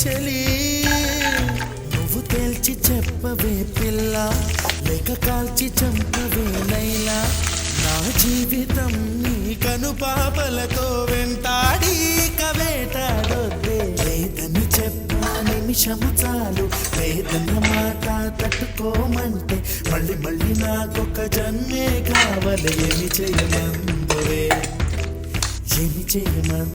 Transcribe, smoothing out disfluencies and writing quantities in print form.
చెలి నువ్వు తేల్చి చెప్పవే పిల్ల లేక కాల్చి చంపవే లైలా నా జీవితం నీ కనుపాపలతో వెంటాడి కవేటాడొద్దే లేదని చెప్పా నిమిషము చాలు లేదన్న మాట తట్టుకోమంటే మళ్ళీ మళ్ళీ నాకొక జన్మే కావాలి ఏమి చేయమందువే ఏమి చేయమందు